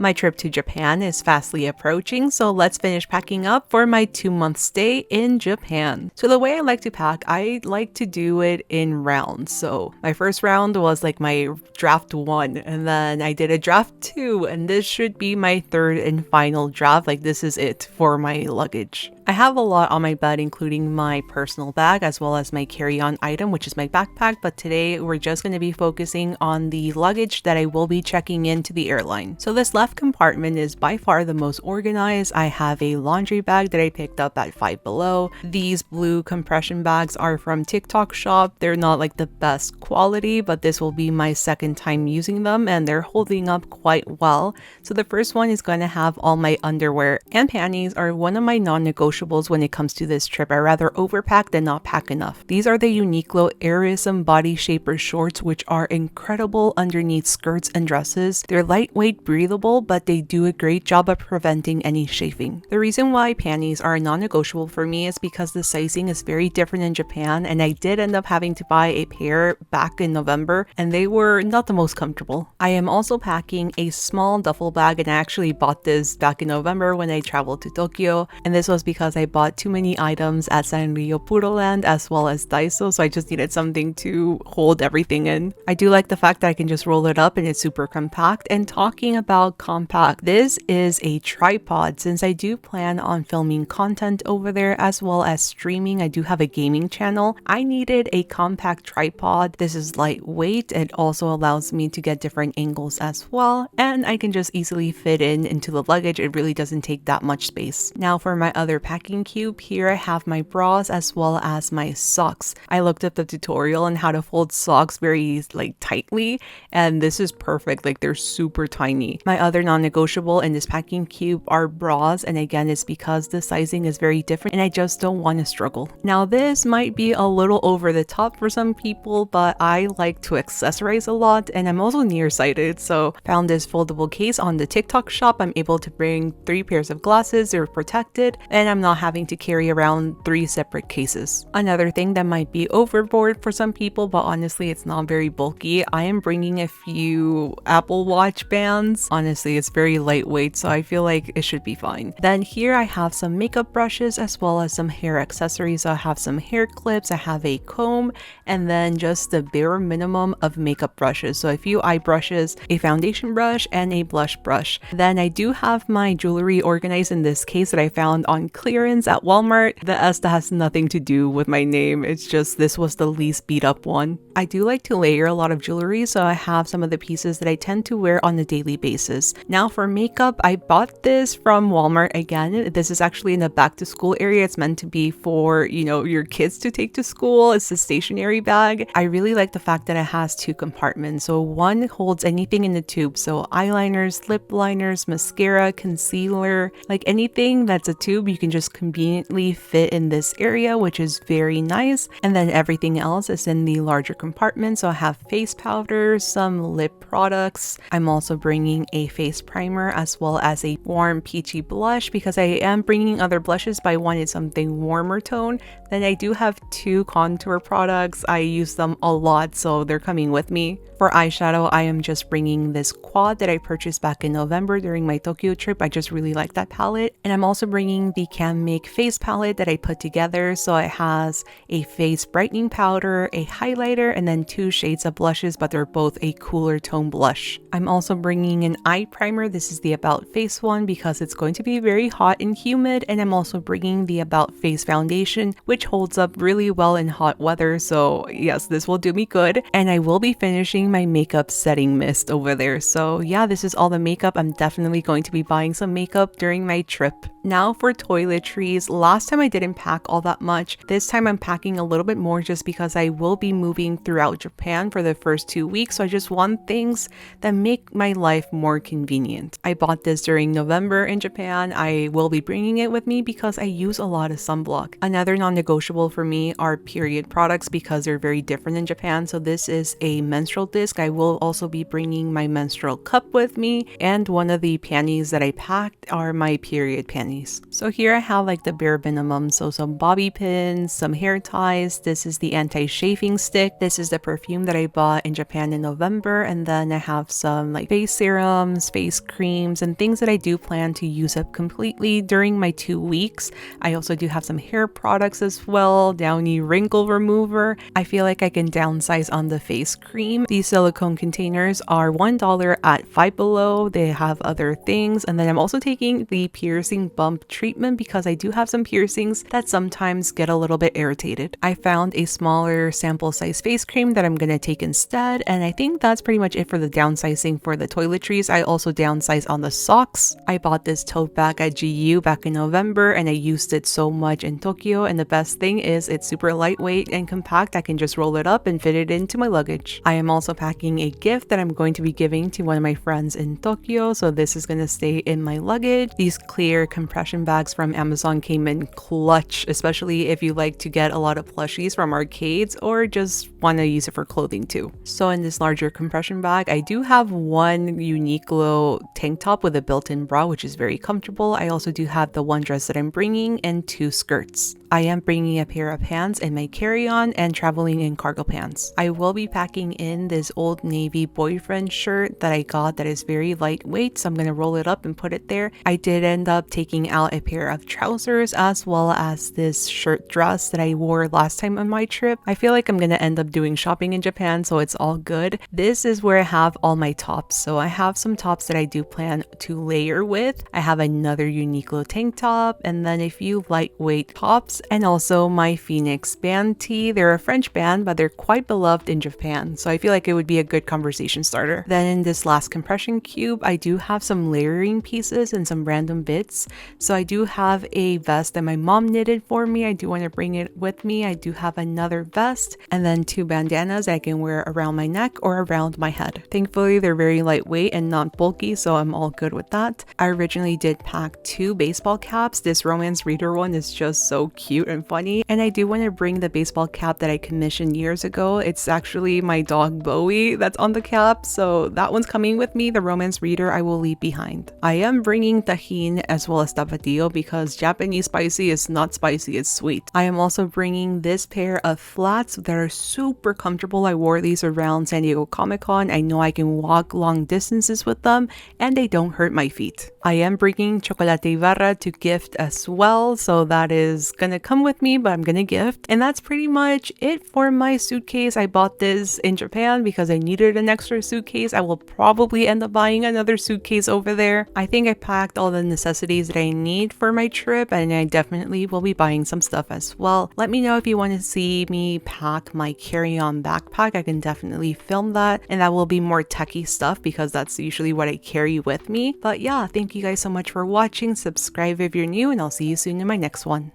My trip to Japan is fastly approaching, so let's finish packing up for my 2-month stay in Japan. So the way I like to pack, I like to do it in rounds. So my first round was like my draft 1, and then I did a draft 2, and this should be my third and final draft. Like this is it for my luggage. I have a lot on my bed, including my personal bag as well as my carry-on item, which is my backpack, but today we're just going to be focusing on the luggage that I will be checking into the airline. So this left compartment is by far the most organized. I have a laundry bag that I picked up at Five Below. These blue compression bags are from TikTok shop. They're not like the best quality, but this will be my second time using them and they're holding up quite well. So the first one is going to have all my underwear, and panties are one of my non-negotiables when it comes to this trip. I rather overpack than not pack enough. These are the Uniqlo Airism Body Shaper shorts, which are incredible underneath skirts and dresses. They're lightweight, breathable, but they do a great job of preventing any chafing. The reason why panties are non-negotiable for me is because the sizing is very different in Japan, and I did end up having to buy a pair back in November, and they were not the most comfortable. I am also packing a small duffel bag, and I actually bought this back in November when I traveled to Tokyo, and this was because I bought too many items at Sanrio Puroland as well as Daiso, so I just needed something to hold everything in. I do like the fact that I can just roll it up and it's super compact. And talking about compact, this is a tripod. Since I do plan on filming content over there as well as streaming, I do have a gaming channel. I needed a compact tripod. This is lightweight. It also allows me to get different angles as well, and I can just easily fit into the luggage. It really doesn't take that much space. Now for my other packing cube, here I have my bras as well as my socks. I looked up the tutorial on how to fold socks very tightly, and this is perfect. Like they're super tiny. My other non-negotiable in this packing cube are bras, and again it's because the sizing is very different and I just don't want to struggle. Now this might be a little over the top for some people, but I like to accessorize a lot and I'm also nearsighted, so found this foldable case on the TikTok shop. I'm able to bring 3 pairs of glasses. They're protected and I'm not having to carry around 3 separate cases. Another thing that might be overboard for some people, but honestly it's not very bulky, I am bringing a few Apple Watch bands. Honestly it's very lightweight, so I feel like it should be fine. Then here I have some makeup brushes as well as some hair accessories. So I have some hair clips, I have a comb, and then just the bare minimum of makeup brushes. So a few eye brushes, a foundation brush, and a blush brush. Then I do have my jewelry organized in this case that I found on clearance at Walmart. The S that has nothing to do with my name, it's just this was the least beat up one. I do like to layer a lot of jewelry, so I have some of the pieces that I tend to wear on a daily basis. Now for makeup, I bought this from Walmart again. This is actually in the back to school area. It's meant to be for, your kids to take to school. It's a stationery bag. I really like the fact that it has 2 compartments. So one holds anything in the tube. So eyeliners, lip liners, mascara, concealer, like anything that's a tube, you can just conveniently fit in this area, which is very nice. And then everything else is in the larger compartment. So I have face powder, some lip products. I'm also bringing a face primer as well as a warm peachy blush because I am bringing other blushes, but I wanted something warmer tone. Then I do have 2 contour products. I use them a lot, so they're coming with me. For eyeshadow, I am just bringing this quad that I purchased back in November during my Tokyo trip. I just really like that palette. And I'm also bringing the Can Make face palette that I put together. So it has a face brightening powder, a highlighter, and then 2 shades of blushes, but they're both a cooler tone blush. I'm also bringing an eye primer. This is the About Face one because it's going to be very hot and humid. And I'm also bringing the About Face foundation, which holds up really well in hot weather. So yes, this will do me good. And I will be finishing my makeup setting mist over there. So yeah, this is all the makeup. I'm definitely going to be buying some makeup during my trip. Now for toiletries, last time I didn't pack all that much. This time I'm packing a little bit more just because I will be moving throughout Japan for the first 2 weeks. So I just want things that make my life more convenient. I bought this during November in Japan. I will be bringing it with me because I use a lot of sunblock. Another non-negotiable for me are period products because they're very different in Japan. So this is a menstrual disc. I will also be bringing my menstrual cup with me, and one of the panties that I packed are my period panties. So here I have like the bare minimum, so some bobby pins, some hair ties. This is the anti-chafing stick. This is the perfume that I bought in Japan in November, and then I have some like face serums, face creams, and things that I do plan to use up completely during my 2 weeks. I also do have some hair products as well, Downy wrinkle remover. I feel like I can downsize on the face cream. These silicone containers are $1 at Five Below. They have other things, and then I'm also taking the piercing bump treatment because I do have some piercings that sometimes get a little bit irritated. I found a smaller sample size face cream that I'm gonna take instead, and I think that's pretty much it for the downsizing for the toiletries. I also downsized on the socks. I bought this tote bag at GU back in November, and I used it so much in Tokyo, and the best thing is it's super lightweight and compact. I can just roll it up and fit it into my luggage. I am also packing a gift that I'm going to be giving to one of my friends in Tokyo, so this is going to stay in my luggage. These clear compression bags from Amazon came in clutch, especially if you like to get a lot of plushies from arcades or just want to use it for clothing too. So in this larger compression bag, I do have one Uniqlo tank top with a built-in bra, which is very comfortable. I also do have the one dress that I'm bringing and 2 skirts. I am bringing a pair of pants in my carry-on and traveling in cargo pants. I will be packing in this Old Navy boyfriend shirt that I got that is very lightweight, so I'm going to roll it up and put it there. I did end up taking out a pair of trousers as well as this shirt dress that I wore last time on my trip. I feel like I'm going to end up doing shopping in Japan, so it's all good. This is where I have all my tops. So I have some tops that I do plan to layer with. I have another Uniqlo tank top and then a few lightweight tops, and also my Phoenix band tee. They're a French band, but they're quite beloved in Japan, so I feel like it would be a good conversation starter. Then in this last compression cube, I do have some layering pieces and some random bits. So I do have a vest that my mom knitted for me. I do want to bring it with me. I do have another vest and then 2 bandanas I can wear around my neck or around my head. Thankfully, they're very lightweight and not bulky, so I'm all good with that. I originally did pack 2 baseball caps. This romance reader one is just so cute and funny, and I do want to bring the baseball cap that I commissioned years ago. It's actually my dog Bowie that's on the cap, so that one's coming with me. The romance reader I will leave behind. I am bringing tajin as well as tapatio because Japanese spicy is not spicy, it's sweet. I am also bringing this pair of flats that are super comfortable. I wore these around San Diego Comic-Con. I know I can walk long distances with them and they don't hurt my feet. I am bringing chocolate barra to gift as well, so that is gonna come with me, but I'm gonna gift. And that's pretty much it for my suitcase. I bought this in Japan because I needed an extra suitcase. I will probably end up buying another suitcase over there. I think I packed all the necessities that I need for my trip, and I definitely will be buying some stuff as well. Let me know if you want to see me pack my carry-on backpack. I can definitely film that, and that will be more techie stuff because that's usually what I carry with me. But yeah, thank you guys so much for watching. Subscribe if you're new, and I'll see you soon in my next one.